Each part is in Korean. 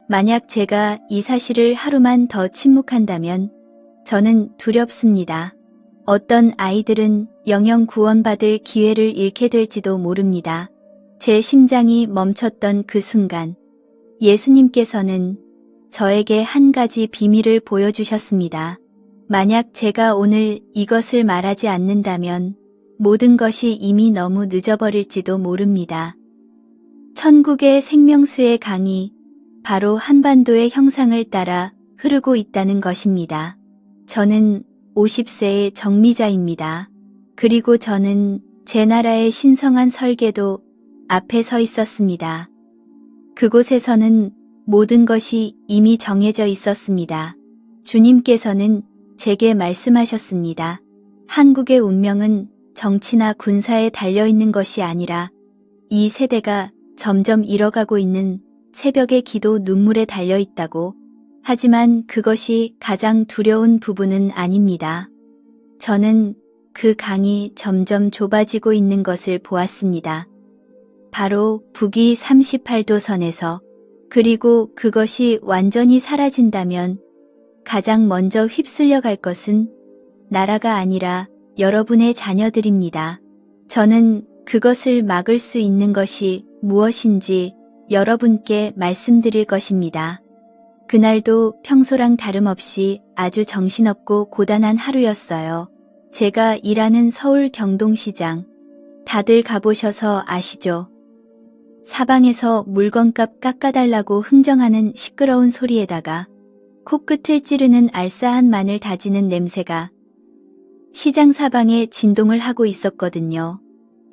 만약 제가 이 사실을 하루만 더 침묵한다면 저는 두렵습니다. 어떤 아이들은 영영 구원받을 기회를 잃게 될지도 모릅니다. 제 심장이 멈췄던 그 순간 예수님께서는 저에게 한 가지 비밀을 보여주셨습니다. 만약 제가 오늘 이것을 말하지 않는다면 모든 것이 이미 너무 늦어버릴지도 모릅니다. 천국의 생명수의 강이 바로 한반도의 형상을 따라 흐르고 있다는 것입니다. 저는 50세의 정미자입니다. 그리고 저는 제 나라의 신성한 설계도 앞에 서 있었습니다. 그곳에서는 모든 것이 이미 정해져 있었습니다. 주님께서는 제게 말씀하셨습니다. 한국의 운명은 정치나 군사에 달려있는 것이 아니라 이 세대가 점점 잃어가고 있는 새벽의 기도 눈물에 달려있다고. 하지만 그것이 가장 두려운 부분은 아닙니다. 저는 그 강이 점점 좁아지고 있는 것을 보았습니다. 바로 북위 38도 선에서. 그리고 그것이 완전히 사라진다면 가장 먼저 휩쓸려 갈 것은 나라가 아니라 여러분의 자녀들입니다. 저는 그것을 막을 수 있는 것이 무엇인지 여러분께 말씀드릴 것입니다. 그날도 평소랑 다름없이 아주 정신없고 고단한 하루였어요. 제가 일하는 서울 경동시장. 다들 가보셔서 아시죠? 사방에서 물건값 깎아달라고 흥정하는 시끄러운 소리에다가 코끝을 찌르는 알싸한 마늘 다지는 냄새가 시장 사방에 진동을 하고 있었거든요.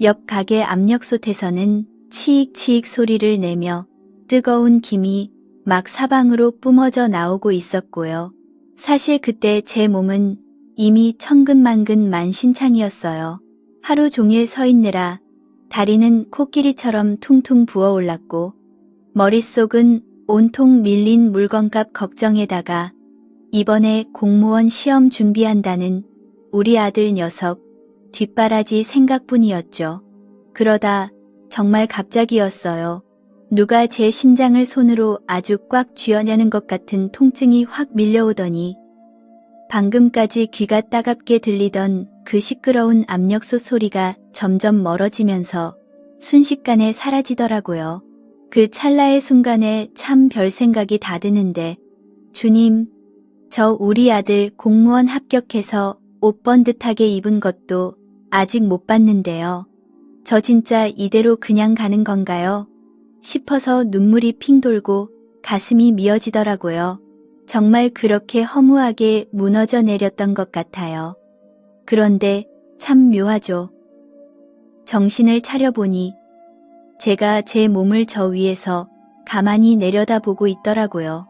옆 가게 압력솥에서는 치익치익 소리를 내며 뜨거운 김이 막 사방으로 뿜어져 나오고 있었고요. 사실 그때 제 몸은 이미 천근만근 만신창이었어요. 하루 종일 서 있느라 다리는 코끼리처럼 퉁퉁 부어올랐고 머릿속은 온통 밀린 물건값 걱정에다가 이번에 공무원 시험 준비한다는 우리 아들 녀석 뒷바라지 생각뿐이었죠. 그러다 정말 갑자기였어요. 누가 제 심장을 손으로 아주 꽉 쥐어내는 것 같은 통증이 확 밀려오더니 방금까지 귀가 따갑게 들리던 그 시끄러운 압력솥 소리가 점점 멀어지면서 순식간에 사라지더라고요. 그 찰나의 순간에 참 별 생각이 다 드는데 주님, 저 우리 아들 공무원 합격해서 옷 번듯하게 입은 것도 아직 못 봤는데요. 저 진짜 이대로 그냥 가는 건가요? 싶어서 눈물이 핑 돌고 가슴이 미어지더라고요. 정말 그렇게 허무하게 무너져 내렸던 것 같아요. 그런데 참 묘하죠. 정신을 차려보니 제가 제 몸을 저 위에서 가만히 내려다보고 있더라고요.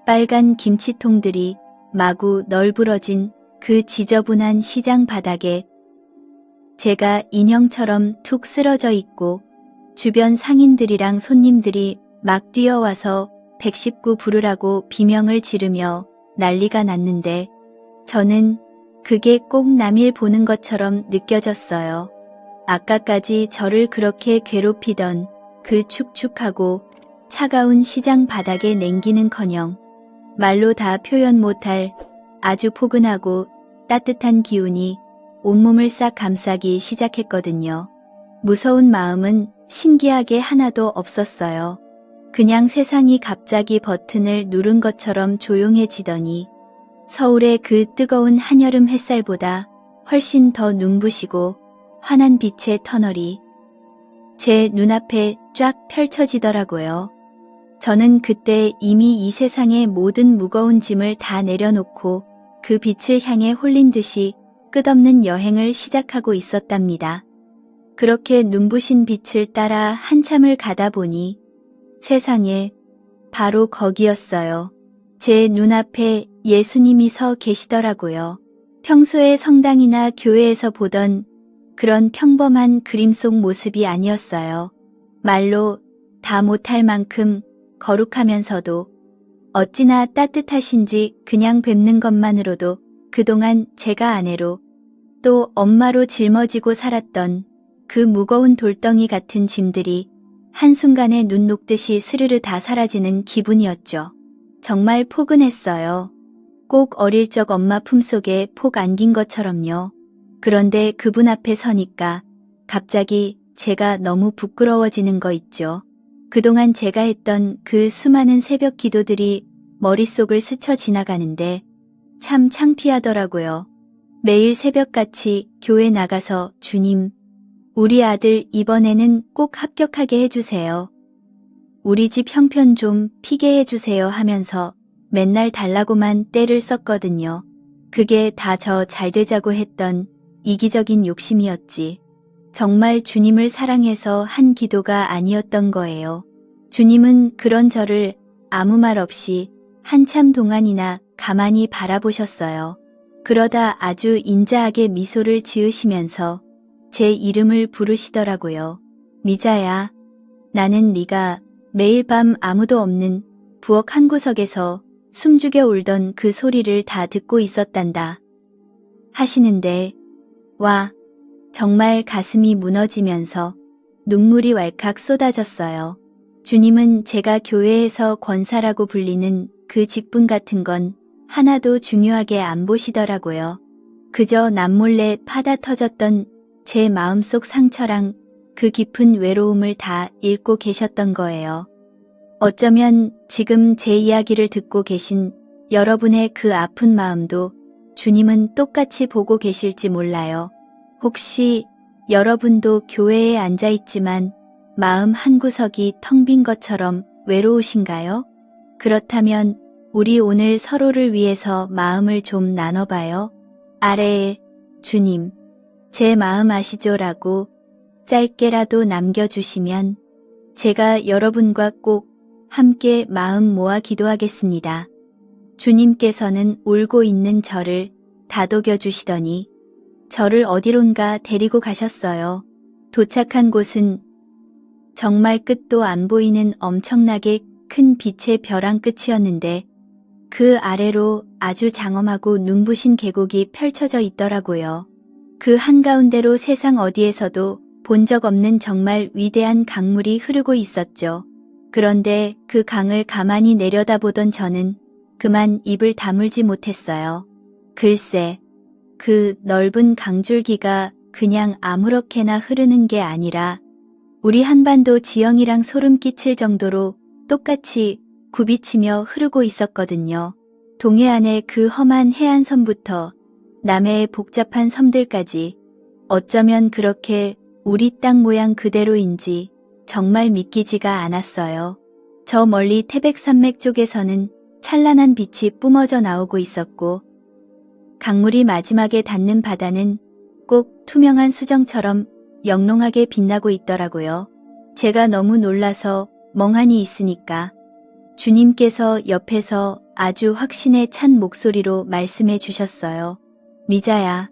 빨간 김치통들이 마구 널브러진 그 지저분한 시장 바닥에 제가 인형처럼 툭 쓰러져 있고 주변 상인들이랑 손님들이 막 뛰어와서 119 부르라고 비명을 지르며 난리가 났는데 저는 그게 꼭 남일 보는 것처럼 느껴졌어요. 아까까지 저를 그렇게 괴롭히던 그 축축하고 차가운 시장 바닥에 냉기는커녕 말로 다 표현 못할 아주 포근하고 따뜻한 기운이 온몸을 싹 감싸기 시작했거든요. 무서운 마음은 신기하게 하나도 없었어요. 그냥 세상이 갑자기 버튼을 누른 것처럼 조용해지더니 서울의 그 뜨거운 한여름 햇살보다 훨씬 더 눈부시고 환한 빛의 터널이 제 눈앞에 쫙 펼쳐지더라고요. 저는 그때 이미 이 세상의 모든 무거운 짐을 다 내려놓고 그 빛을 향해 홀린 듯이 끝없는 여행을 시작하고 있었답니다. 그렇게 눈부신 빛을 따라 한참을 가다 보니 세상에 바로 거기였어요. 제 눈앞에 예수님이 서 계시더라고요. 평소에 성당이나 교회에서 보던 그런 평범한 그림 속 모습이 아니었어요. 말로 다 못할 만큼 거룩하면서도 어찌나 따뜻하신지 그냥 뵙는 것만으로도 그동안 제가 아내로 또 엄마로 짊어지고 살았던 그 무거운 돌덩이 같은 짐들이 한순간에 눈 녹듯이 스르르 다 사라지는 기분이었죠. 정말 포근했어요. 꼭 어릴 적 엄마 품속에 폭 안긴 것처럼요. 그런데 그분 앞에 서니까 갑자기 제가 너무 부끄러워지는 거 있죠. 그동안 제가 했던 그 수많은 새벽 기도들이 머릿속을 스쳐 지나가는데 참 창피하더라고요. 매일 새벽같이 교회 나가서 주님, 우리 아들 이번에는 꼭 합격하게 해주세요. 우리 집 형편 좀 피게 해주세요 하면서 맨날 달라고만 떼를 썼거든요. 그게 다 저 잘되자고 했던 이기적인 욕심이었지. 정말 주님을 사랑해서 한 기도가 아니었던 거예요. 주님은 그런 저를 아무 말 없이 한참 동안이나 가만히 바라보셨어요. 그러다 아주 인자하게 미소를 지으시면서 제 이름을 부르시더라고요. 미자야, 나는 네가 매일 밤 아무도 없는 부엌 한 구석에서 숨죽여 울던 그 소리를 다 듣고 있었단다. 하시는데, 와, 정말 가슴이 무너지면서 눈물이 왈칵 쏟아졌어요. 주님은 제가 교회에서 권사라고 불리는 그 직분 같은 건 하나도 중요하게 안 보시더라고요. 그저 남몰래 파다 터졌던 제 마음속 상처랑 그 깊은 외로움을 다 읽고 계셨던 거예요. 어쩌면 지금 제 이야기를 듣고 계신 여러분의 그 아픈 마음도 주님은 똑같이 보고 계실지 몰라요. 혹시 여러분도 교회에 앉아 있지만 마음 한구석이 텅 빈 것처럼 외로우신가요? 그렇다면 우리 오늘 서로를 위해서 마음을 좀 나눠봐요. 아래에 주님, 제 마음 아시죠라고 짧게라도 남겨주시면 제가 여러분과 꼭 함께 마음 모아 기도하겠습니다. 주님께서는 울고 있는 저를 다독여 주시더니 저를 어디론가 데리고 가셨어요. 도착한 곳은 정말 끝도 안 보이는 엄청나게 큰 빛의 벼랑 끝이었는데 그 아래로 아주 장엄하고 눈부신 계곡이 펼쳐져 있더라고요. 그 한가운데로 세상 어디에서도 본 적 없는 정말 위대한 강물이 흐르고 있었죠. 그런데 그 강을 가만히 내려다보던 저는 그만 입을 다물지 못했어요. 글쎄, 그 넓은 강줄기가 그냥 아무렇게나 흐르는 게 아니라 우리 한반도 지형이랑 소름 끼칠 정도로 똑같이 굽이치며 흐르고 있었거든요. 동해안의 그 험한 해안선부터 남해의 복잡한 섬들까지 어쩌면 그렇게 우리 땅 모양 그대로인지 정말 믿기지가 않았어요. 저 멀리 태백산맥 쪽에서는 찬란한 빛이 뿜어져 나오고 있었고 강물이 마지막에 닿는 바다는 꼭 투명한 수정처럼 영롱하게 빛나고 있더라고요. 제가 너무 놀라서 멍하니 있으니까 주님께서 옆에서 아주 확신에 찬 목소리로 말씀해 주셨어요. 미자야,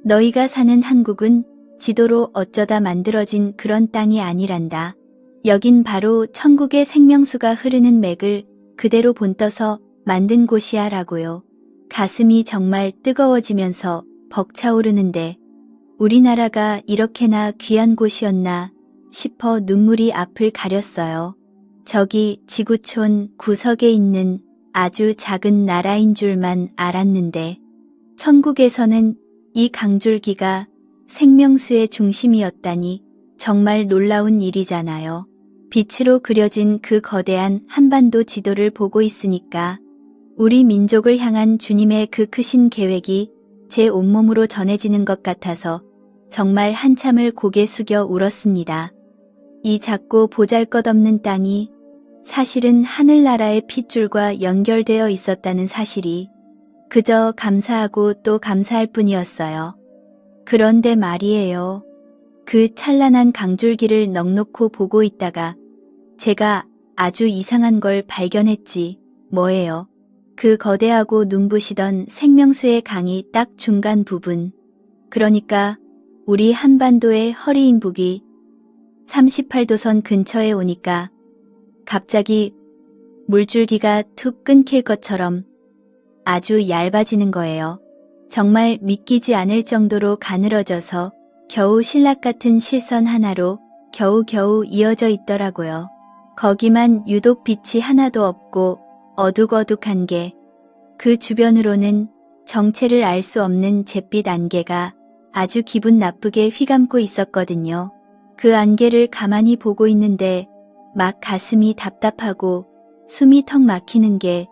너희가 사는 한국은 지도로 어쩌다 만들어진 그런 땅이 아니란다. 여긴 바로 천국의 생명수가 흐르는 맥을 그대로 본떠서 만든 곳이야 라고요. 가슴이 정말 뜨거워지면서 벅차오르는데 우리나라가 이렇게나 귀한 곳이었나 싶어 눈물이 앞을 가렸어요. 저기 지구촌 구석에 있는 아주 작은 나라인 줄만 알았는데 천국에서는 이 강줄기가 생명수의 중심이었다니 정말 놀라운 일이잖아요. 빛으로 그려진 그 거대한 한반도 지도를 보고 있으니까 우리 민족을 향한 주님의 그 크신 계획이 제 온몸으로 전해지는 것 같아서 정말 한참을 고개 숙여 울었습니다. 이 작고 보잘것없는 땅이 사실은 하늘나라의 핏줄과 연결되어 있었다는 사실이 그저 감사하고 또 감사할 뿐이었어요. 그런데 말이에요. 그 찬란한 강줄기를 넋놓고 보고 있다가 제가 아주 이상한 걸 발견했지 뭐예요. 그 거대하고 눈부시던 생명수의 강이 딱 중간 부분. 그러니까 우리 한반도의 허리인 북이 38도선 근처에 오니까 갑자기 물줄기가 툭 끊길 것처럼 아주 얇아지는 거예요. 정말 믿기지 않을 정도로 가늘어져서 겨우 신락 같은 실선 하나로 겨우겨우 이어져 있더라고요. 거기만 유독 빛이 하나도 없고 어둑어둑한 게, 그 주변으로는 정체를 알 수 없는 잿빛 안개가 아주 기분 나쁘게 휘감고 있었거든요. 그 안개를 가만히 보고 있는데 막 가슴이 답답하고 숨이 턱 막히는 게,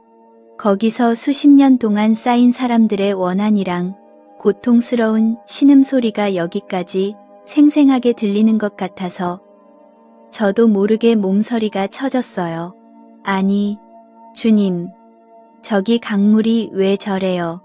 거기서 수십 년 동안 쌓인 사람들의 원한이랑 고통스러운 신음소리가 여기까지 생생하게 들리는 것 같아서 저도 모르게 몸서리가 쳐졌어요. 아니, 주님, 저기 강물이 왜 저래요?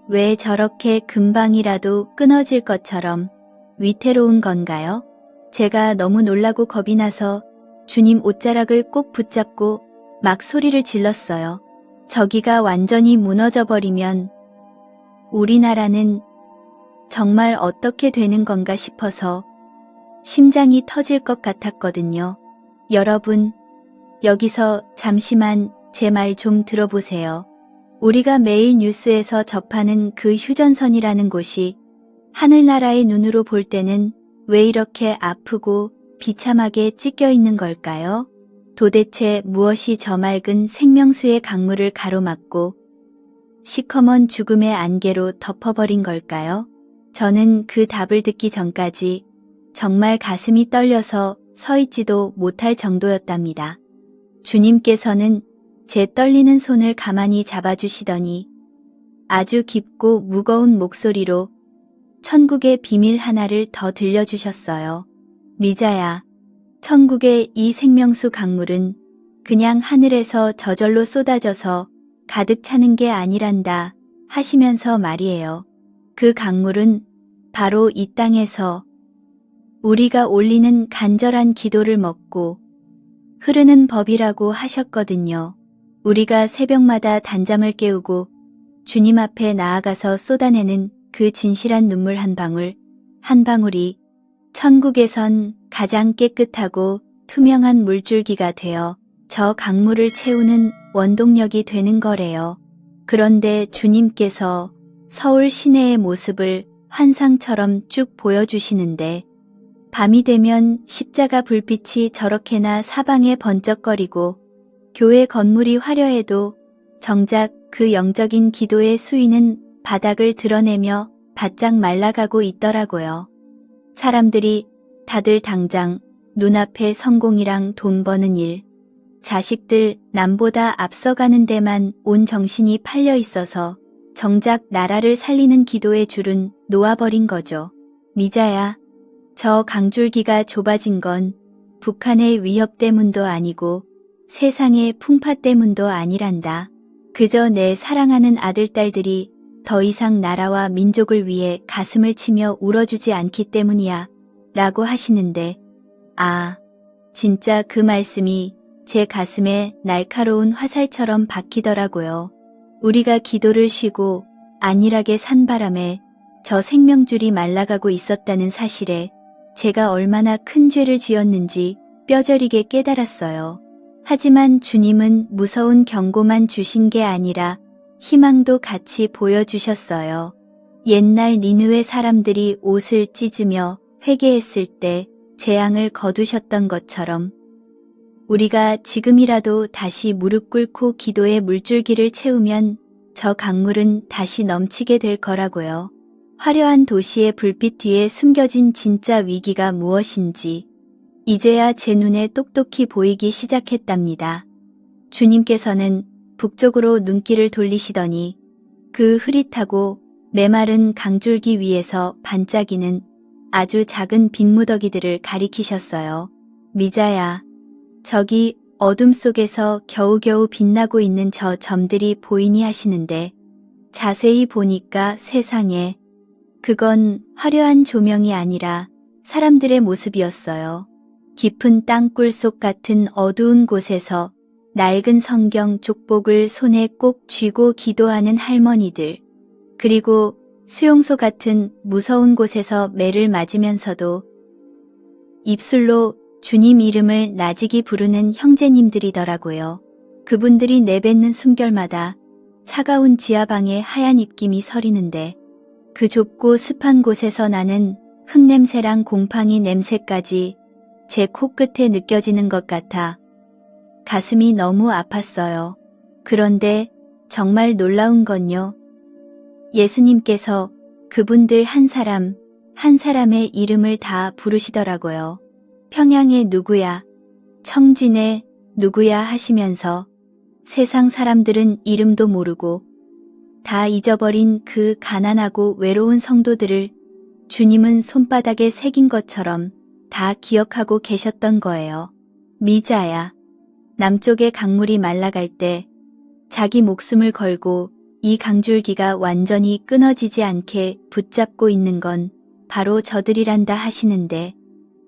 왜 저렇게 금방이라도 끊어질 것처럼 위태로운 건가요? 제가 너무 놀라고 겁이 나서 주님 옷자락을 꼭 붙잡고 막 소리를 질렀어요. 저기가 완전히 무너져 버리면 우리나라는 정말 어떻게 되는 건가 싶어서 심장이 터질 것 같았거든요. 여러분, 여기서 잠시만 제 말 좀 들어보세요. 우리가 매일 뉴스에서 접하는 그 휴전선이라는 곳이 하늘나라의 눈으로 볼 때는 왜 이렇게 아프고 비참하게 찢겨 있는 걸까요? 도대체 무엇이 저 맑은 생명수의 강물을 가로막고 시커먼 죽음의 안개로 덮어버린 걸까요? 저는 그 답을 듣기 전까지 정말 가슴이 떨려서 서 있지도 못할 정도였답니다. 주님께서는 제 떨리는 손을 가만히 잡아주시더니 아주 깊고 무거운 목소리로 천국의 비밀 하나를 더 들려주셨어요. 미자야, 천국의 이 생명수 강물은 그냥 하늘에서 저절로 쏟아져서 가득 차는 게 아니란다 하시면서 말이에요. 그 강물은 바로 이 땅에서 우리가 올리는 간절한 기도를 먹고 흐르는 법이라고 하셨거든요. 우리가 새벽마다 단잠을 깨우고 주님 앞에 나아가서 쏟아내는 그 진실한 눈물 한 방울, 한 방울이 천국에선 가장 깨끗하고 투명한 물줄기가 되어 저 강물을 채우는 원동력이 되는 거래요. 그런데 주님께서 서울 시내의 모습을 환상처럼 쭉 보여주시는데, 밤이 되면 십자가 불빛이 저렇게나 사방에 번쩍거리고 교회 건물이 화려해도 정작 그 영적인 기도의 수위는 바닥을 드러내며 바짝 말라가고 있더라고요. 사람들이 다들 당장 눈앞에 성공이랑 돈 버는 일, 자식들 남보다 앞서가는 데만 온 정신이 팔려 있어서 정작 나라를 살리는 기도의 줄은 놓아버린 거죠. 미자야, 저 강줄기가 좁아진 건 북한의 위협 때문도 아니고 세상의 풍파 때문도 아니란다. 그저 내 사랑하는 아들, 딸들이 더 이상 나라와 민족을 위해 가슴을 치며 울어주지 않기 때문이야 라고 하시는데, 아, 진짜 그 말씀이 제 가슴에 날카로운 화살처럼 박히더라고요. 우리가 기도를 쉬고 안일하게 산 바람에 저 생명줄이 말라가고 있었다는 사실에 제가 얼마나 큰 죄를 지었는지 뼈저리게 깨달았어요. 하지만 주님은 무서운 경고만 주신 게 아니라 희망도 같이 보여주셨어요. 옛날 니느웨 사람들이 옷을 찢으며 회개했을 때 재앙을 거두셨던 것처럼 우리가 지금이라도 다시 무릎 꿇고 기도의 물줄기를 채우면 저 강물은 다시 넘치게 될 거라고요. 화려한 도시의 불빛 뒤에 숨겨진 진짜 위기가 무엇인지 이제야 제 눈에 똑똑히 보이기 시작했답니다. 주님께서는 북쪽으로 눈길을 돌리시더니 그 흐릿하고 메마른 강줄기 위에서 반짝이는 아주 작은 빗무더기들을 가리키셨어요. 미자야, 저기 어둠 속에서 겨우겨우 빛나고 있는 저 점들이 보이니 하시는데, 자세히 보니까 세상에, 그건 화려한 조명이 아니라 사람들의 모습이었어요. 깊은 땅굴 속 같은 어두운 곳에서 낡은 성경 족복을 손에 꼭 쥐고 기도하는 할머니들, 그리고 수용소 같은 무서운 곳에서 매를 맞으면서도 입술로 주님 이름을 나직이 부르는 형제님들이더라고요. 그분들이 내뱉는 숨결마다 차가운 지하방의 하얀 입김이 서리는데, 그 좁고 습한 곳에서 나는 흙냄새랑 곰팡이 냄새까지 제 코끝에 느껴지는 것 같아 가슴이 너무 아팠어요. 그런데 정말 놀라운 건요. 예수님께서 그분들 한 사람, 한 사람의 이름을 다 부르시더라고요. 평양의 누구야, 청진의 누구야 하시면서 세상 사람들은 이름도 모르고 다 잊어버린 그 가난하고 외로운 성도들을 주님은 손바닥에 새긴 것처럼 다 기억하고 계셨던 거예요. 미자야, 남쪽의 강물이 말라갈 때 자기 목숨을 걸고 이 강줄기가 완전히 끊어지지 않게 붙잡고 있는 건 바로 저들이란다 하시는데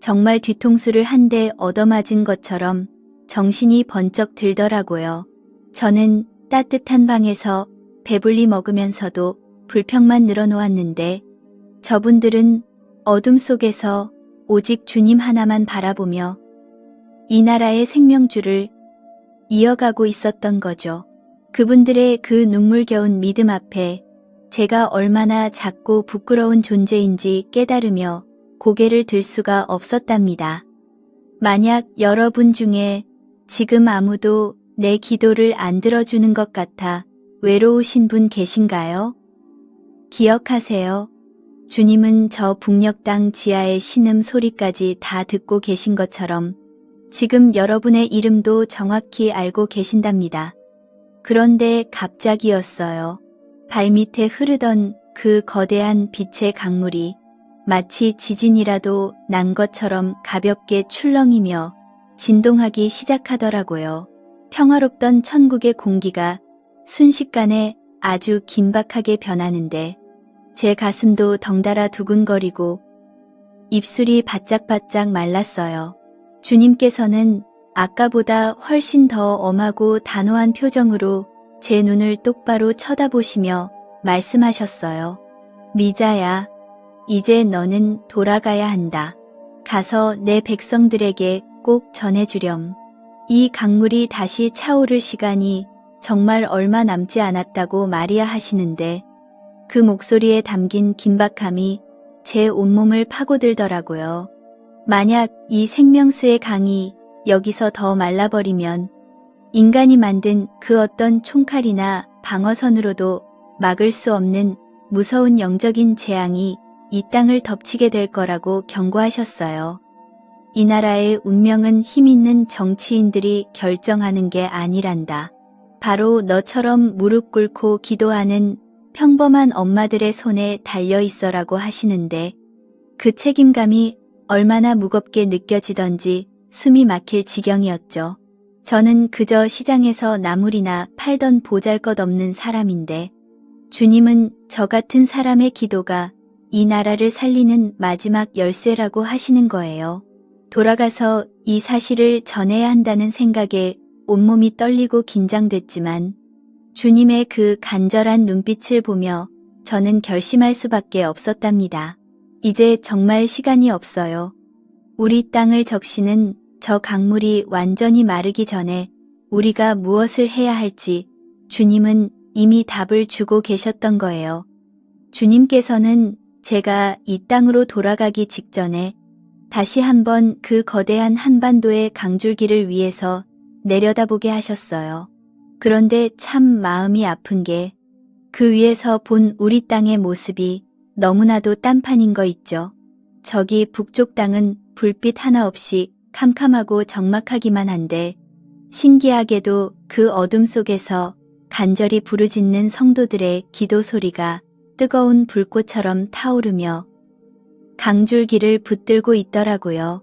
정말 뒤통수를 한 대 얻어맞은 것처럼 정신이 번쩍 들더라고요. 저는 따뜻한 방에서 배불리 먹으면서도 불평만 늘어놓았는데 저분들은 어둠 속에서 오직 주님 하나만 바라보며 이 나라의 생명줄을 이어가고 있었던 거죠. 그분들의 그 눈물겨운 믿음 앞에 제가 얼마나 작고 부끄러운 존재인지 깨달으며 고개를 들 수가 없었답니다. 만약 여러분 중에 지금 아무도 내 기도를 안 들어주는 것 같아 외로우신 분 계신가요? 기억하세요. 주님은 저 북녘 땅 지하의 신음 소리까지 다 듣고 계신 것처럼 지금 여러분의 이름도 정확히 알고 계신답니다. 그런데 갑자기였어요. 발밑에 흐르던 그 거대한 빛의 강물이 마치 지진이라도 난 것처럼 가볍게 출렁이며 진동하기 시작하더라고요. 평화롭던 천국의 공기가 순식간에 아주 긴박하게 변하는데 제 가슴도 덩달아 두근거리고 입술이 바짝바짝 말랐어요. 주님께서는 아까보다 훨씬 더 엄하고 단호한 표정으로 제 눈을 똑바로 쳐다보시며 말씀하셨어요. 미자야, 이제 너는 돌아가야 한다. 가서 내 백성들에게 꼭 전해주렴. 이 강물이 다시 차오를 시간이 정말 얼마 남지 않았다고 말이야 하시는데 그 목소리에 담긴 긴박함이 제 온몸을 파고들더라고요. 만약 이 생명수의 강이 여기서 더 말라버리면 인간이 만든 그 어떤 총칼이나 방어선으로도 막을 수 없는 무서운 영적인 재앙이 이 땅을 덮치게 될 거라고 경고하셨어요. 이 나라의 운명은 힘있는 정치인들이 결정하는 게 아니란다. 바로 너처럼 무릎 꿇고 기도하는 평범한 엄마들의 손에 달려 있어라고 하시는데 그 책임감이 얼마나 무겁게 느껴지던지 숨이 막힐 지경이었죠. 저는 그저 시장에서 나물이나 팔던 보잘것없는 사람인데 주님은 저 같은 사람의 기도가 이 나라를 살리는 마지막 열쇠라고 하시는 거예요. 돌아가서 이 사실을 전해야 한다는 생각에 온몸이 떨리고 긴장됐지만 주님의 그 간절한 눈빛을 보며 저는 결심할 수밖에 없었답니다. 이제 정말 시간이 없어요. 우리 땅을 적시는 저 강물이 완전히 마르기 전에 우리가 무엇을 해야 할지 주님은 이미 답을 주고 계셨던 거예요. 주님께서는 제가 이 땅으로 돌아가기 직전에 다시 한번 그 거대한 한반도의 강줄기를 위해서 내려다보게 하셨어요. 그런데 참 마음이 아픈 게 그 위에서 본 우리 땅의 모습이 너무나도 딴판인 거 있죠. 저기 북쪽 땅은 불빛 하나 없이 캄캄하고 적막하기만 한데 신기하게도 그 어둠 속에서 간절히 부르짖는 성도들의 기도 소리가 뜨거운 불꽃처럼 타오르며 강줄기를 붙들고 있더라고요.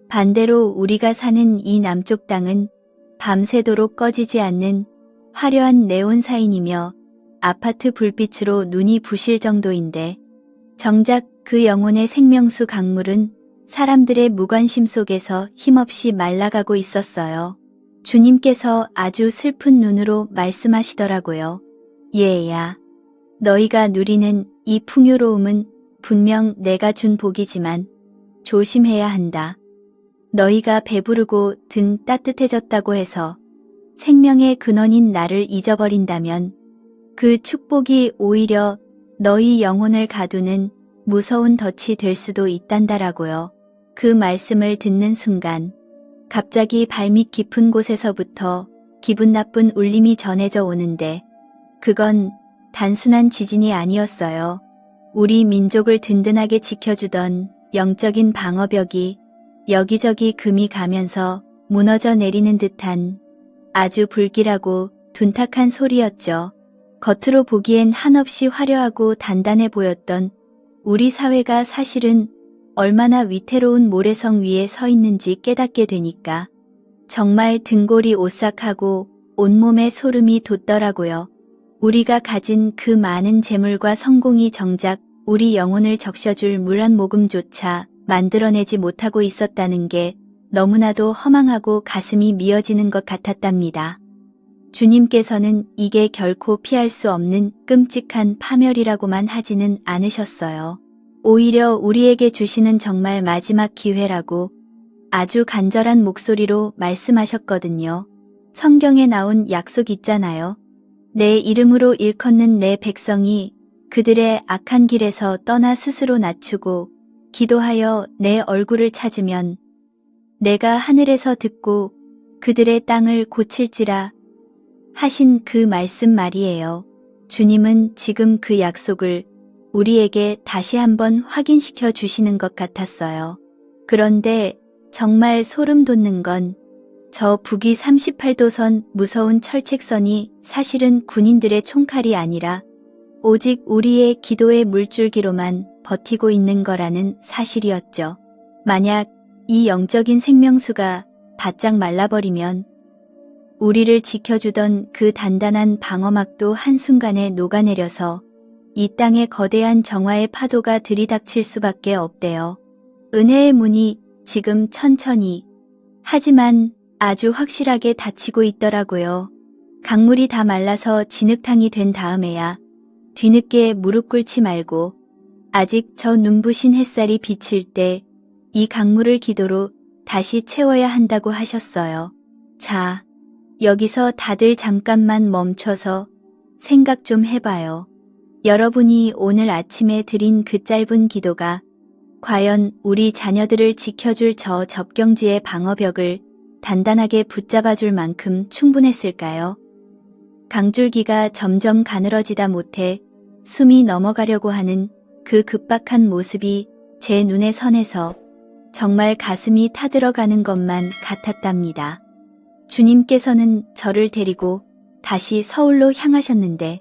반대로 우리가 사는 이 남쪽 땅은 밤새도록 꺼지지 않는 화려한 네온사인이며 아파트 불빛으로 눈이 부실 정도인데 정작 그 영혼의 생명수 강물은 사람들의 무관심 속에서 힘없이 말라가고 있었어요. 주님께서 아주 슬픈 눈으로 말씀하시더라고요. 얘야, 너희가 누리는 이 풍요로움은 분명 내가 준 복이지만 조심해야 한다. 너희가 배부르고 등 따뜻해졌다고 해서 생명의 근원인 나를 잊어버린다면 그 축복이 오히려 너희 영혼을 가두는 무서운 덫이 될 수도 있단다라고요. 그 말씀을 듣는 순간 갑자기 발밑 깊은 곳에서부터 기분 나쁜 울림이 전해져 오는데 그건 단순한 지진이 아니었어요. 우리 민족을 든든하게 지켜주던 영적인 방어벽이 여기저기 금이 가면서 무너져 내리는 듯한 아주 불길하고 둔탁한 소리였죠. 겉으로 보기엔 한없이 화려하고 단단해 보였던 우리 사회가 사실은 얼마나 위태로운 모래성 위에 서 있는지 깨닫게 되니까 정말 등골이 오싹하고 온몸에 소름이 돋더라고요. 우리가 가진 그 많은 재물과 성공이 정작 우리 영혼을 적셔줄 물 한 모금조차 만들어내지 못하고 있었다는 게 너무나도 허망하고 가슴이 미어지는 것 같았답니다. 주님께서는 이게 결코 피할 수 없는 끔찍한 파멸이라고만 하지는 않으셨어요. 오히려 우리에게 주시는 정말 마지막 기회라고 아주 간절한 목소리로 말씀하셨거든요. 성경에 나온 약속 있잖아요. 내 이름으로 일컫는 내 백성이 그들의 악한 길에서 떠나 스스로 낮추고 기도하여 내 얼굴을 찾으면 내가 하늘에서 듣고 그들의 땅을 고칠지라 하신 그 말씀 말이에요. 주님은 지금 그 약속을 우리에게 다시 한번 확인시켜 주시는 것 같았어요. 그런데 정말 소름 돋는 건 저 북위 38도선 무서운 철책선이 사실은 군인들의 총칼이 아니라 오직 우리의 기도의 물줄기로만 버티고 있는 거라는 사실이었죠. 만약 이 영적인 생명수가 바짝 말라버리면 우리를 지켜주던 그 단단한 방어막도 한순간에 녹아내려서 이 땅에 거대한 정화의 파도가 들이닥칠 수밖에 없대요. 은혜의 문이 지금 천천히 하지만 아주 확실하게 닫히고 있더라고요. 강물이 다 말라서 진흙탕이 된 다음에야 뒤늦게 무릎 꿇지 말고 아직 저 눈부신 햇살이 비칠 때 이 강물을 기도로 다시 채워야 한다고 하셨어요. 자, 여기서 다들 잠깐만 멈춰서 생각 좀 해봐요. 여러분이 오늘 아침에 드린 그 짧은 기도가 과연 우리 자녀들을 지켜줄 저 접경지의 방어벽을 단단하게 붙잡아줄 만큼 충분했을까요? 강줄기가 점점 가늘어지다 못해 숨이 넘어가려고 하는 그 급박한 모습이 제 눈에 선해서 정말 가슴이 타들어가는 것만 같았답니다. 주님께서는 저를 데리고 다시 서울로 향하셨는데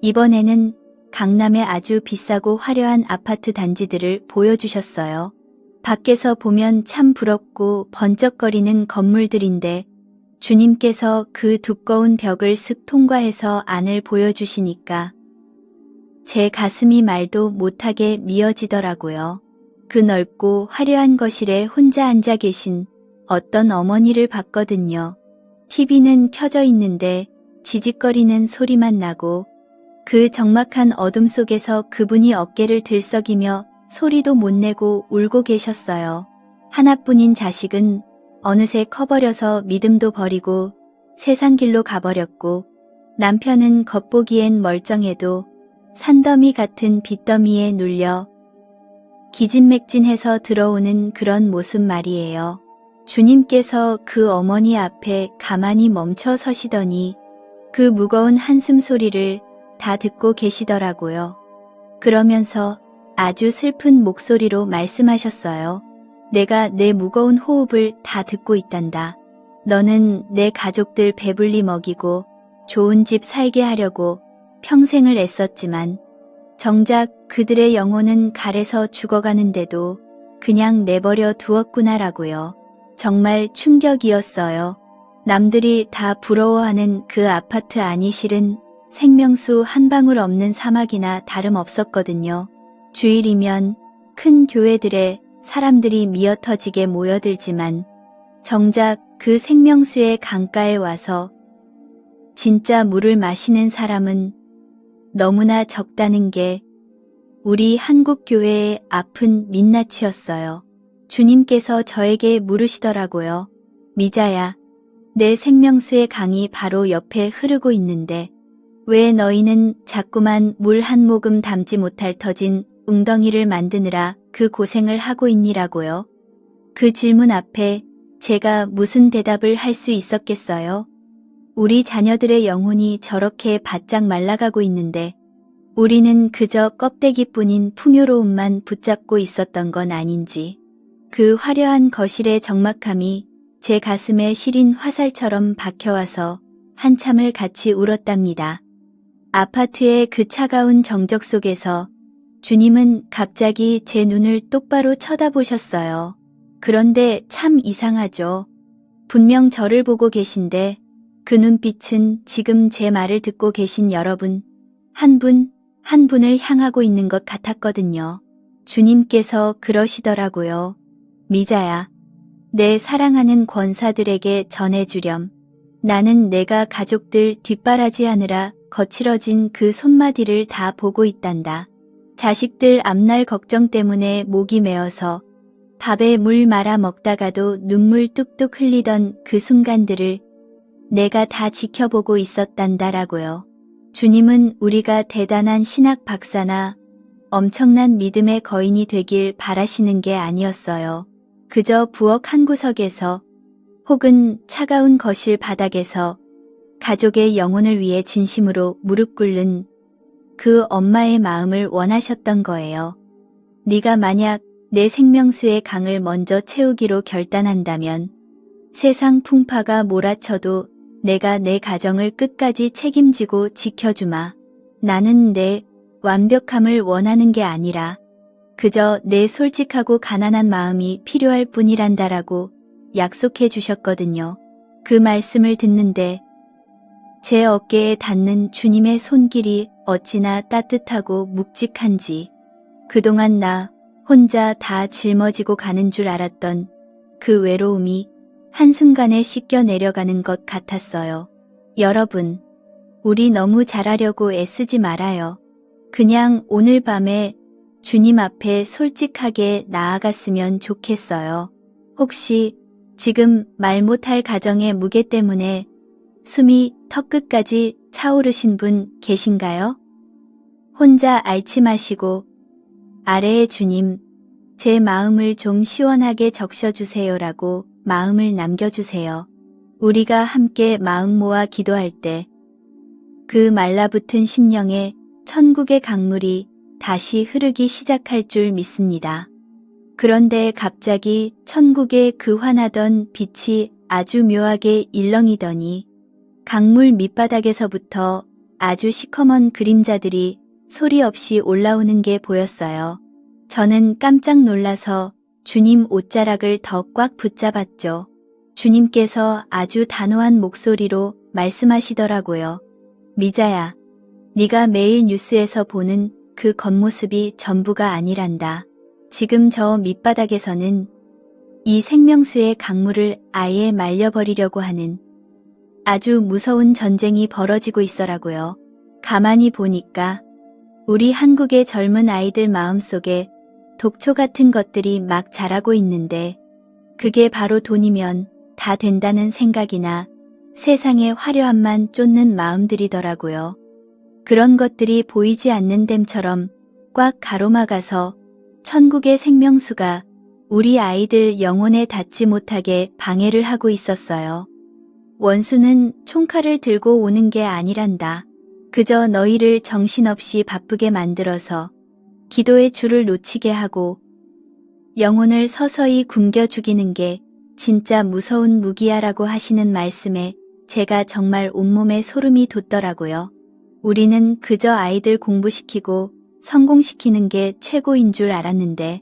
이번에는 강남의 아주 비싸고 화려한 아파트 단지들을 보여주셨어요. 밖에서 보면 참 부럽고 번쩍거리는 건물들인데 주님께서 그 두꺼운 벽을 쓱 통과해서 안을 보여주시니까 제 가슴이 말도 못하게 미어지더라고요. 그 넓고 화려한 거실에 혼자 앉아 계신 어떤 어머니를 봤거든요. TV는 켜져 있는데 지직거리는 소리만 나고 그 적막한 어둠 속에서 그분이 어깨를 들썩이며 소리도 못 내고 울고 계셨어요. 하나뿐인 자식은 어느새 커버려서 믿음도 버리고 세상 길로 가버렸고 남편은 겉보기엔 멀쩡해도 산더미 같은 빚더미에 눌려 기진맥진해서 들어오는 그런 모습 말이에요. 주님께서 그 어머니 앞에 가만히 멈춰 서시더니 그 무거운 한숨 소리를 다 듣고 계시더라고요. 그러면서 아주 슬픈 목소리로 말씀하셨어요. 내가 내 무거운 호흡을 다 듣고 있단다. 너는 내 가족들 배불리 먹이고 좋은 집 살게 하려고 평생을 애썼지만 정작 그들의 영혼은 갈에서 죽어가는데도 그냥 내버려 두었구나라고요. 정말 충격이었어요. 남들이 다 부러워하는 그 아파트 안이 실은 생명수 한 방울 없는 사막이나 다름없었거든요. 주일이면 큰 교회들에 사람들이 미어터지게 모여들지만 정작 그 생명수의 강가에 와서 진짜 물을 마시는 사람은 너무나 적다는 게 우리 한국교회의 아픈 민낯이었어요. 주님께서 저에게 물으시더라고요. 미자야, 내 생명수의 강이 바로 옆에 흐르고 있는데 왜 너희는 자꾸만 물 한 모금 담지 못할 터진 웅덩이를 만드느라 그 고생을 하고 있니라고요. 그 질문 앞에 제가 무슨 대답을 할 수 있었겠어요? 우리 자녀들의 영혼이 저렇게 바짝 말라가고 있는데 우리는 그저 껍데기뿐인 풍요로움만 붙잡고 있었던 건 아닌지. 그 화려한 거실의 적막함이 제 가슴에 시린 화살처럼 박혀와서 한참을 같이 울었답니다. 아파트의 그 차가운 정적 속에서 주님은 갑자기 제 눈을 똑바로 쳐다보셨어요. 그런데 참 이상하죠. 분명 저를 보고 계신데 그 눈빛은 지금 제 말을 듣고 계신 여러분, 한 분, 한 분을 향하고 있는 것 같았거든요. 주님께서 그러시더라고요. 미자야, 내 사랑하는 권사들에게 전해주렴. 나는 내가 가족들 뒷바라지하느라 거칠어진 그 손마디를 다 보고 있단다. 자식들 앞날 걱정 때문에 목이 메어서 밥에 물 말아 먹다가도 눈물 뚝뚝 흘리던 그 순간들을 내가 다 지켜보고 있었단다라고요. 주님은 우리가 대단한 신학 박사나 엄청난 믿음의 거인이 되길 바라시는 게 아니었어요. 그저 부엌 한 구석에서 혹은 차가운 거실 바닥에서 가족의 영혼을 위해 진심으로 무릎 꿇는 그 엄마의 마음을 원하셨던 거예요. 네가 만약 내 생명수의 강을 먼저 채우기로 결단한다면 세상 풍파가 몰아쳐도 내가 내 가정을 끝까지 책임지고 지켜주마. 나는 내 완벽함을 원하는 게 아니라 그저 내 솔직하고 가난한 마음이 필요할 뿐이란다라고 약속해 주셨거든요. 그 말씀을 듣는데 제 어깨에 닿는 주님의 손길이 어찌나 따뜻하고 묵직한지 그동안 나 혼자 다 짊어지고 가는 줄 알았던 그 외로움이 한순간에 씻겨 내려가는 것 같았어요. 여러분, 우리 너무 잘하려고 애쓰지 말아요. 그냥 오늘 밤에 주님 앞에 솔직하게 나아갔으면 좋겠어요. 혹시 지금 말 못할 가정의 무게 때문에 숨이 턱끝까지 차오르신 분 계신가요? 혼자 앓지 마시고 아래에 주님, 제 마음을 좀 시원하게 적셔주세요라고 마음을 남겨주세요. 우리가 함께 마음 모아 기도할 때 그 말라붙은 심령에 천국의 강물이 다시 흐르기 시작할 줄 믿습니다. 그런데 갑자기 천국의 그 환하던 빛이 아주 묘하게 일렁이더니 강물 밑바닥에서부터 아주 시커먼 그림자들이 소리 없이 올라오는 게 보였어요. 저는 깜짝 놀라서 주님 옷자락을 더 꽉 붙잡았죠. 주님께서 아주 단호한 목소리로 말씀하시더라고요. 미자야, 네가 매일 뉴스에서 보는 그 겉모습이 전부가 아니란다. 지금 저 밑바닥에서는 이 생명수의 강물을 아예 말려버리려고 하는 아주 무서운 전쟁이 벌어지고 있어라고요. 가만히 보니까 우리 한국의 젊은 아이들 마음속에 독초 같은 것들이 막 자라고 있는데 그게 바로 돈이면 다 된다는 생각이나 세상의 화려함만 쫓는 마음들이더라고요. 그런 것들이 보이지 않는 댐처럼 꽉 가로막아서 천국의 생명수가 우리 아이들 영혼에 닿지 못하게 방해를 하고 있었어요. 원수는 총칼을 들고 오는 게 아니란다. 그저 너희를 정신없이 바쁘게 만들어서 기도의 줄을 놓치게 하고 영혼을 서서히 굶겨 죽이는 게 진짜 무서운 무기야라고 하시는 말씀에 제가 정말 온몸에 소름이 돋더라고요. 우리는 그저 아이들 공부시키고 성공시키는 게 최고인 줄 알았는데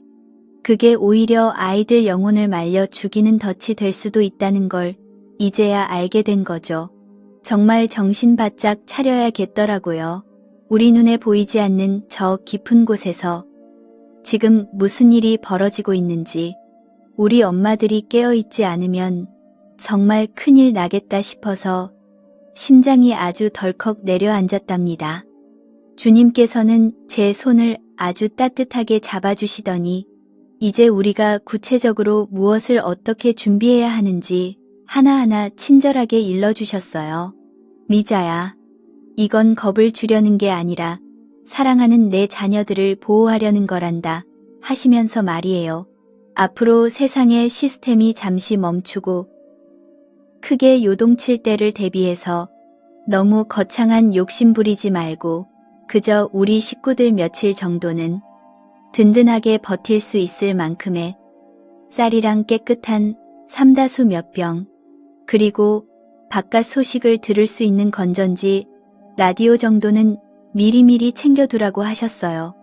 그게 오히려 아이들 영혼을 말려 죽이는 덫이 될 수도 있다는 걸 이제야 알게 된 거죠. 정말 정신 바짝 차려야겠더라고요. 우리 눈에 보이지 않는 저 깊은 곳에서 지금 무슨 일이 벌어지고 있는지 우리 엄마들이 깨어있지 않으면 정말 큰일 나겠다 싶어서 심장이 아주 덜컥 내려앉았답니다. 주님께서는 제 손을 아주 따뜻하게 잡아주시더니 이제 우리가 구체적으로 무엇을 어떻게 준비해야 하는지 하나하나 친절하게 일러주셨어요. 미자야, 이건 겁을 주려는 게 아니라 사랑하는 내 자녀들을 보호하려는 거란다 하시면서 말이에요. 앞으로 세상의 시스템이 잠시 멈추고 크게 요동칠 때를 대비해서 너무 거창한 욕심 부리지 말고 그저 우리 식구들 며칠 정도는 든든하게 버틸 수 있을 만큼의 쌀이랑 깨끗한 삼다수 몇 병, 그리고 바깥 소식을 들을 수 있는 건전지, 라디오 정도는 미리미리 챙겨두라고 하셨어요.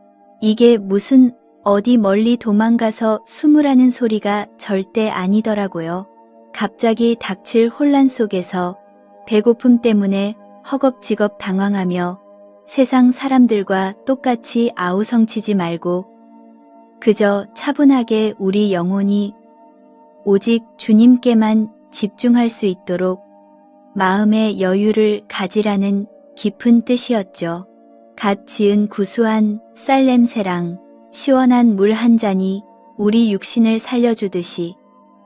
이게 무슨 어디 멀리 도망가서 숨으라는 소리가 절대 아니더라고요. 갑자기 닥칠 혼란 속에서 배고픔 때문에 허겁지겁 당황하며 세상 사람들과 똑같이 아우성치지 말고 그저 차분하게 우리 영혼이 오직 주님께만 집중할 수 있도록 마음의 여유를 가지라는 깊은 뜻이었죠. 갓 지은 구수한 쌀 냄새랑 시원한 물 한 잔이 우리 육신을 살려주듯이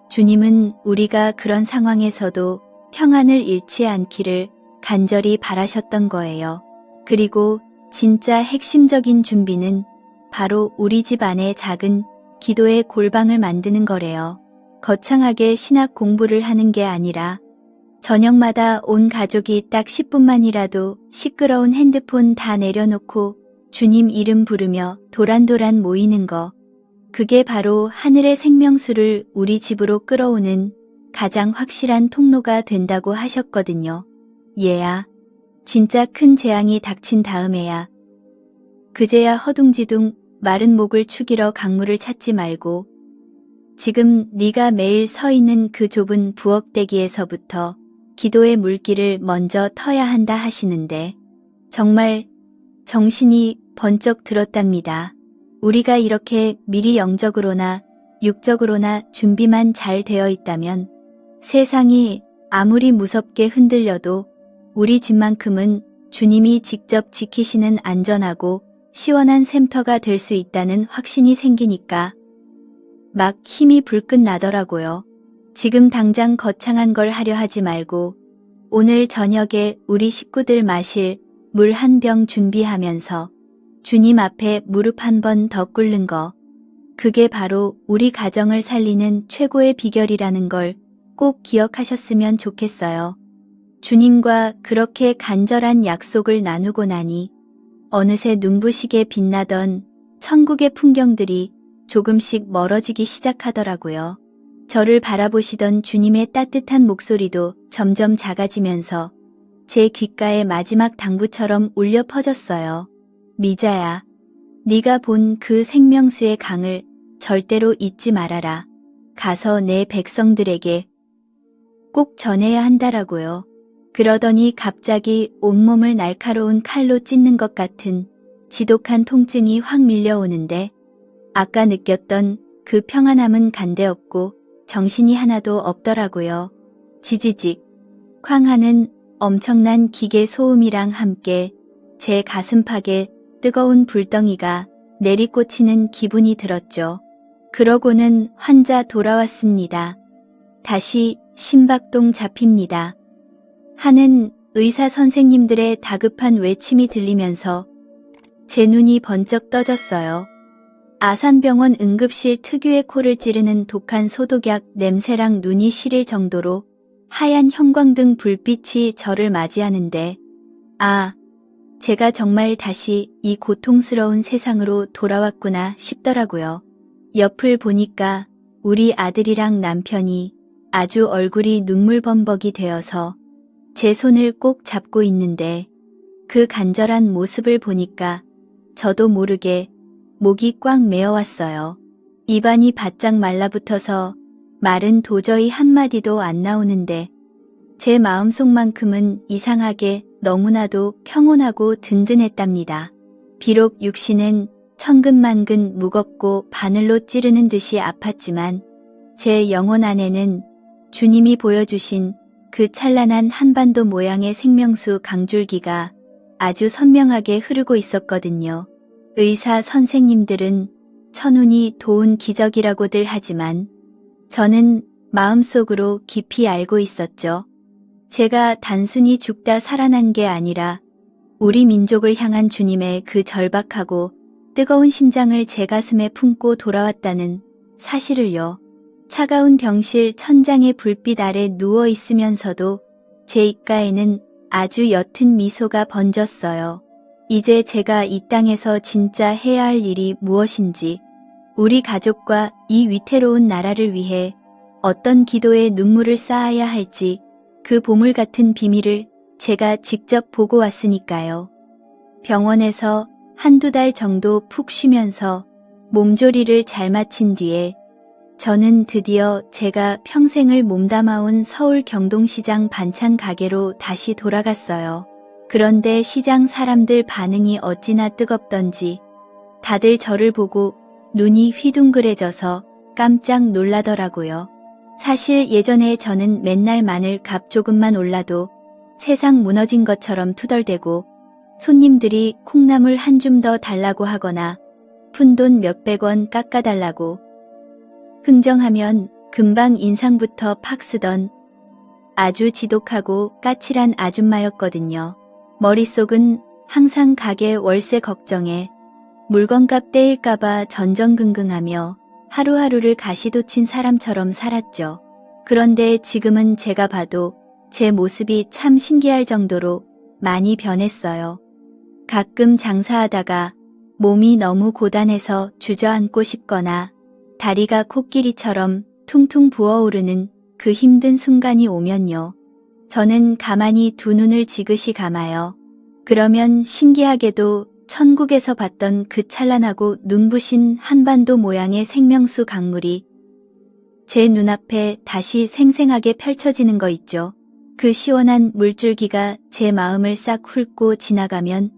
주님은 우리가 그런 상황에서도 평안을 잃지 않기를 간절히 바라셨던 거예요. 그리고 진짜 핵심적인 준비는 바로 우리 집 안에 작은 기도의 골방을 만드는 거래요. 거창하게 신학 공부를 하는 게 아니라 저녁마다 온 가족이 딱 10분만이라도 시끄러운 핸드폰 다 내려놓고 주님 이름 부르며 도란도란 모이는 거. 그게 바로 하늘의 생명수를 우리 집으로 끌어오는 가장 확실한 통로가 된다고 하셨거든요. 얘야, 진짜 큰 재앙이 닥친 다음에야 그제야 허둥지둥 마른 목을 축이러 강물을 찾지 말고 지금 네가 매일 서 있는 그 좁은 부엌대기에서부터 기도의 물길을 먼저 터야 한다 하시는데 정말 정신이 번쩍 들었답니다. 우리가 이렇게 미리 영적으로나 육적으로나 준비만 잘 되어 있다면 세상이 아무리 무섭게 흔들려도 우리 집만큼은 주님이 직접 지키시는 안전하고 시원한 샘터가 될 수 있다는 확신이 생기니까 막 힘이 불끈 나더라고요. 지금 당장 거창한 걸 하려 하지 말고 오늘 저녁에 우리 식구들 마실 물 한 병 준비하면서 주님 앞에 무릎 한 번 더 꿇는 거. 그게 바로 우리 가정을 살리는 최고의 비결이라는 걸 꼭 기억하셨으면 좋겠어요. 주님과 그렇게 간절한 약속을 나누고 나니 어느새 눈부시게 빛나던 천국의 풍경들이 조금씩 멀어지기 시작하더라고요. 저를 바라보시던 주님의 따뜻한 목소리도 점점 작아지면서 제 귓가에 마지막 당부처럼 울려 퍼졌어요. 미자야, 네가 본 그 생명수의 강을 절대로 잊지 말아라. 가서 내 백성들에게 꼭 전해야 한다라고요. 그러더니 갑자기 온몸을 날카로운 칼로 찢는 것 같은 지독한 통증이 확 밀려오는데 아까 느꼈던 그 평안함은 간데없고 정신이 하나도 없더라고요. 지지직 쾅 하는 엄청난 기계 소음이랑 함께 제 가슴팍에 뜨거운 불덩이가 내리꽂히는 기분이 들었죠. 그러고는 환자 돌아왔습니다. 다시 심박동 잡힙니다. 하는 의사 선생님들의 다급한 외침이 들리면서 제 눈이 번쩍 떠졌어요. 아산병원 응급실 특유의 코를 찌르는 독한 소독약 냄새랑 눈이 시릴 정도로 하얀 형광등 불빛이 저를 맞이하는데 제가 정말 다시 이 고통스러운 세상으로 돌아왔구나 싶더라고요. 옆을 보니까 우리 아들이랑 남편이 아주 얼굴이 눈물범벅이 되어서 제 손을 꼭 잡고 있는데 그 간절한 모습을 보니까 저도 모르게 목이 꽉 메어왔어요. 입안이 바짝 말라붙어서 말은 도저히 한마디도 안 나오는데 제 마음속만큼은 이상하게 너무나도 평온하고 든든했답니다. 비록 육신은 천근만근 무겁고 바늘로 찌르는 듯이 아팠지만 제 영혼 안에는 주님이 보여주신 그 찬란한 한반도 모양의 생명수 강줄기가 아주 선명하게 흐르고 있었거든요. 의사 선생님들은 천운이 도운 기적이라고들 하지만 저는 마음속으로 깊이 알고 있었죠. 제가 단순히 죽다 살아난 게 아니라 우리 민족을 향한 주님의 그 절박하고 뜨거운 심장을 제 가슴에 품고 돌아왔다는 사실을요. 차가운 병실 천장의 불빛 아래 누워 있으면서도 제 입가에는 아주 옅은 미소가 번졌어요. 이제 제가 이 땅에서 진짜 해야 할 일이 무엇인지, 우리 가족과 이 위태로운 나라를 위해 어떤 기도의 눈물을 쌓아야 할지 그 보물 같은 비밀을 제가 직접 보고 왔으니까요. 병원에서 한두 달 정도 푹 쉬면서 몸조리를 잘 마친 뒤에 저는 드디어 제가 평생을 몸담아온 서울 경동시장 반찬 가게로 다시 돌아갔어요. 그런데 시장 사람들 반응이 어찌나 뜨겁던지 다들 저를 보고 눈이 휘둥그레져서 깜짝 놀라더라고요. 사실 예전에 저는 맨날 마늘 값 조금만 올라도 세상 무너진 것처럼 투덜대고 손님들이 콩나물 한 줌 더 달라고 하거나 푼돈 몇백 원 깎아달라고 흥정하면 금방 인상부터 팍 쓰던 아주 지독하고 까칠한 아줌마였거든요. 머릿속은 항상 가게 월세 걱정에 물건값 떼일까봐 전전긍긍하며 하루하루를 가시돋친 사람처럼 살았죠. 그런데 지금은 제가 봐도 제 모습이 참 신기할 정도로 많이 변했어요. 가끔 장사하다가 몸이 너무 고단해서 주저앉고 싶거나 다리가 코끼리처럼 퉁퉁 부어오르는 그 힘든 순간이 오면요. 저는 가만히 두 눈을 지그시 감아요. 그러면 신기하게도 천국에서 봤던 그 찬란하고 눈부신 한반도 모양의 생명수 강물이 제 눈앞에 다시 생생하게 펼쳐지는 거 있죠. 그 시원한 물줄기가 제 마음을 싹 훑고 지나가면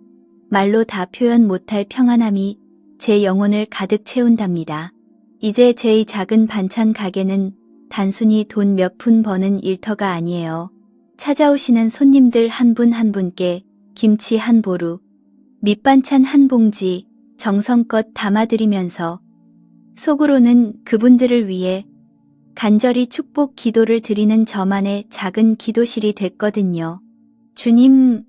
말로 다 표현 못할 평안함이 제 영혼을 가득 채운답니다. 이제 제 작은 반찬 가게는 단순히 돈 몇 푼 버는 일터가 아니에요. 찾아오시는 손님들 한 분 한 분께 김치 한 보루, 밑반찬 한 봉지 정성껏 담아드리면서 속으로는 그분들을 위해 간절히 축복 기도를 드리는 저만의 작은 기도실이 됐거든요. 주님,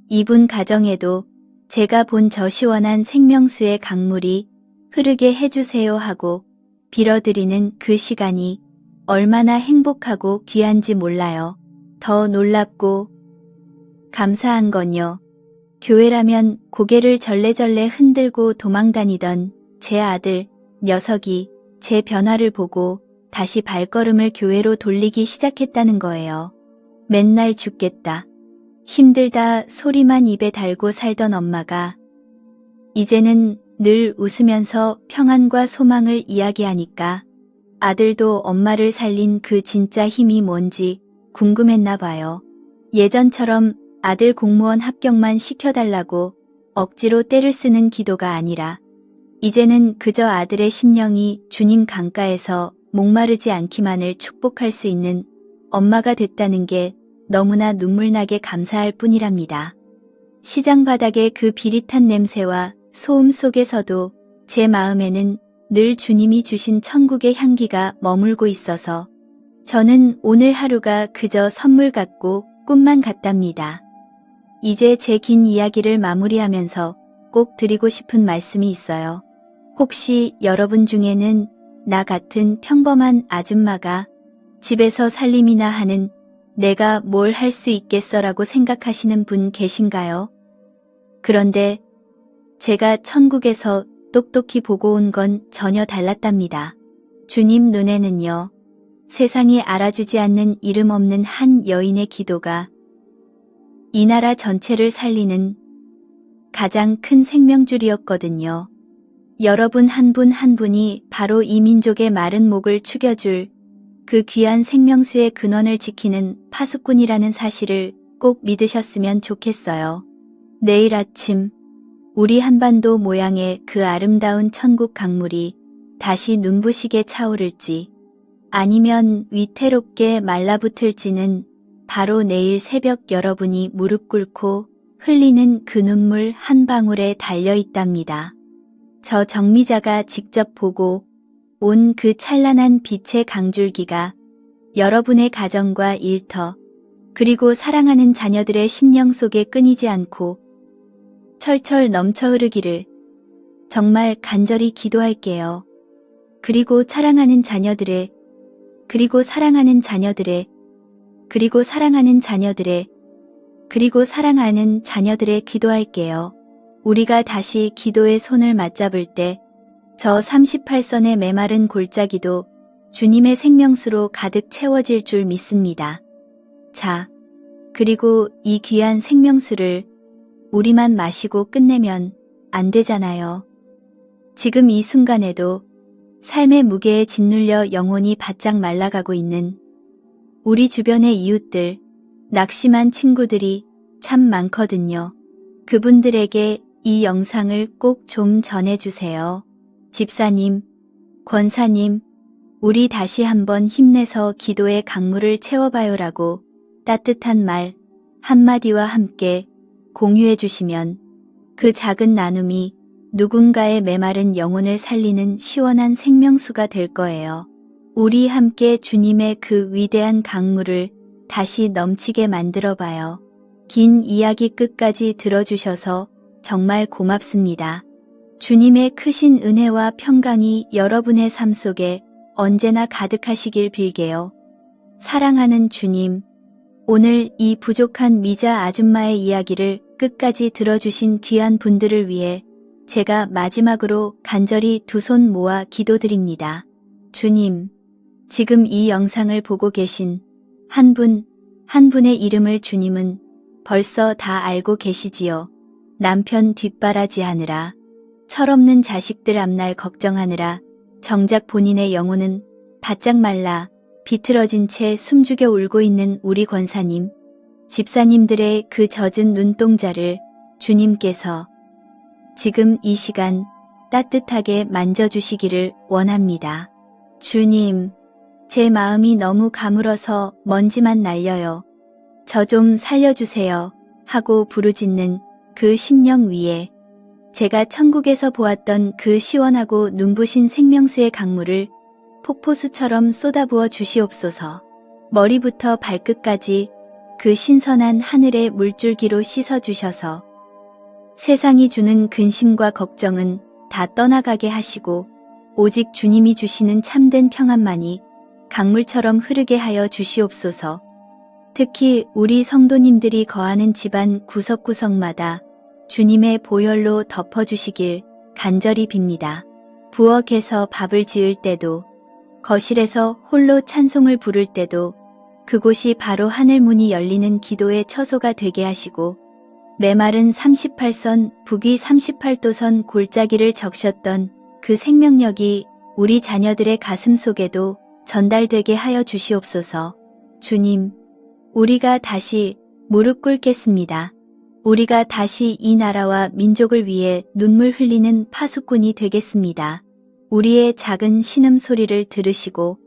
이분 가정에도 제가 본 저 시원한 생명수의 강물이 흐르게 해주세요 하고 빌어드리는 그 시간이 얼마나 행복하고 귀한지 몰라요. 더 놀랍고 감사한 건요. 교회라면 고개를 절레절레 흔들고 도망다니던 제 아들, 녀석이 제 변화를 보고 다시 발걸음을 교회로 돌리기 시작했다는 거예요. 맨날 죽겠다, 힘들다 소리만 입에 달고 살던 엄마가 이제는 늘 웃으면서 평안과 소망을 이야기하니까 아들도 엄마를 살린 그 진짜 힘이 뭔지 궁금했나 봐요. 예전처럼 아들 공무원 합격만 시켜달라고 억지로 때를 쓰는 기도가 아니라 이제는 그저 아들의 심령이 주님 강가에서 목마르지 않기만을 축복할 수 있는 엄마가 됐다는 게 너무나 눈물나게 감사할 뿐이랍니다. 시장 바닥의 그 비릿한 냄새와 소음 속에서도 제 마음에는 늘 주님이 주신 천국의 향기가 머물고 있어서 저는 오늘 하루가 그저 선물 같고 꿈만 같답니다. 이제 제 긴 이야기를 마무리하면서 꼭 드리고 싶은 말씀이 있어요. 혹시 여러분 중에는 나 같은 평범한 아줌마가 집에서 살림이나 하는 내가 뭘 할 수 있겠어라고 생각하시는 분 계신가요? 그런데 제가 천국에서 똑똑히 보고 온 건 전혀 달랐답니다. 주님 눈에는요, 세상이 알아주지 않는 이름 없는 한 여인의 기도가 이 나라 전체를 살리는 가장 큰 생명줄이었거든요. 여러분 한 분 한 분이 바로 이 민족의 마른 목을 축여줄 그 귀한 생명수의 근원을 지키는 파수꾼이라는 사실을 꼭 믿으셨으면 좋겠어요. 내일 아침 우리 한반도 모양의 그 아름다운 천국 강물이 다시 눈부시게 차오를지 아니면 위태롭게 말라붙을지는 바로 내일 새벽 여러분이 무릎 꿇고 흘리는 그 눈물 한 방울에 달려 있답니다. 저 정미자가 직접 보고 온 그 찬란한 빛의 강줄기가 여러분의 가정과 일터, 그리고 사랑하는 자녀들의 심령 속에 끊이지 않고 철철 넘쳐 흐르기를 정말 간절히 기도할게요. 그리고 사랑하는 자녀들의, 그리고 사랑하는 자녀들의, 그리고 사랑하는 자녀들의, 그리고 사랑하는 자녀들의 기도할게요. 우리가 다시 기도의 손을 맞잡을 때 저 38선의 메마른 골짜기도 주님의 생명수로 가득 채워질 줄 믿습니다. 자, 그리고 이 귀한 생명수를 우리만 마시고 끝내면 안 되잖아요. 지금 이 순간에도 삶의 무게에 짓눌려 영혼이 바짝 말라가고 있는 우리 주변의 이웃들, 낙심한 친구들이 참 많거든요. 그분들에게 이 영상을 꼭 좀 전해주세요. 집사님, 권사님, 우리 다시 한번 힘내서 기도의 강물을 채워봐요라고 따뜻한 말 한마디와 함께 공유해 주시면 그 작은 나눔이 누군가의 메마른 영혼을 살리는 시원한 생명수가 될 거예요. 우리 함께 주님의 그 위대한 강물을 다시 넘치게 만들어봐요. 긴 이야기 끝까지 들어주셔서 정말 고맙습니다. 주님의 크신 은혜와 평강이 여러분의 삶 속에 언제나 가득하시길 빌게요. 사랑하는 주님, 오늘 이 부족한 미자 아줌마의 이야기를 끝까지 들어주신 귀한 분들을 위해 제가 마지막으로 간절히 두 손 모아 기도드립니다. 주님, 지금 이 영상을 보고 계신 한 분, 한 분의 이름을 주님은 벌써 다 알고 계시지요. 남편 뒷바라지하느라, 철없는 자식들 앞날 걱정하느라 정작 본인의 영혼은 바짝 말라 비틀어진 채 숨죽여 울고 있는 우리 권사님, 집사님들의 그 젖은 눈동자를 주님께서 지금 이 시간 따뜻하게 만져주시기를 원합니다. 주님, 제 마음이 너무 가물어서 먼지만 날려요. 저 좀 살려주세요 하고 부르짖는 그 심령 위에 제가 천국에서 보았던 그 시원하고 눈부신 생명수의 강물을 폭포수처럼 쏟아부어 주시옵소서. 머리부터 발끝까지 그 신선한 하늘의 물줄기로 씻어주셔서 세상이 주는 근심과 걱정은 다 떠나가게 하시고 오직 주님이 주시는 참된 평안만이 강물처럼 흐르게 하여 주시옵소서. 특히 우리 성도님들이 거하는 집안 구석구석마다 주님의 보혈로 덮어주시길 간절히 빕니다. 부엌에서 밥을 지을 때도, 거실에서 홀로 찬송을 부를 때도 그곳이 바로 하늘문이 열리는 기도의 처소가 되게 하시고 메마른 38선, 북위 38도선 골짜기를 적셨던 그 생명력이 우리 자녀들의 가슴 속에도 전달되게 하여 주시옵소서. 주님, 우리가 다시 무릎 꿇겠습니다. 우리가 다시 이 나라와 민족을 위해 눈물 흘리는 파수꾼이 되겠습니다. 우리의 작은 신음소리를 들으시고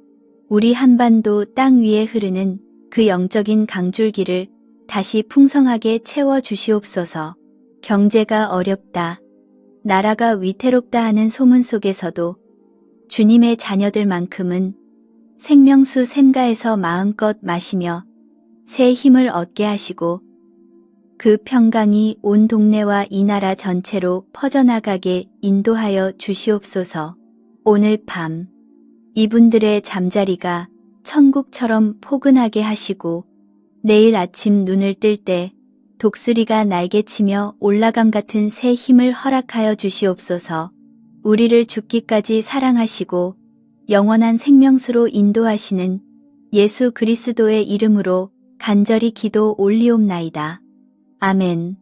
우리 한반도 땅 위에 흐르는 그 영적인 강줄기를 다시 풍성하게 채워 주시옵소서. 경제가 어렵다, 나라가 위태롭다 하는 소문 속에서도 주님의 자녀들만큼은 생명수 샘가에서 마음껏 마시며 새 힘을 얻게 하시고 그 평강이 온 동네와 이 나라 전체로 퍼져나가게 인도하여 주시옵소서. 오늘 밤 이분들의 잠자리가 천국처럼 포근하게 하시고 내일 아침 눈을 뜰 때 독수리가 날개치며 올라감 같은 새 힘을 허락하여 주시옵소서. 우리를 죽기까지 사랑하시고 영원한 생명수로 인도하시는 예수 그리스도의 이름으로 간절히 기도 올리옵나이다. 아멘.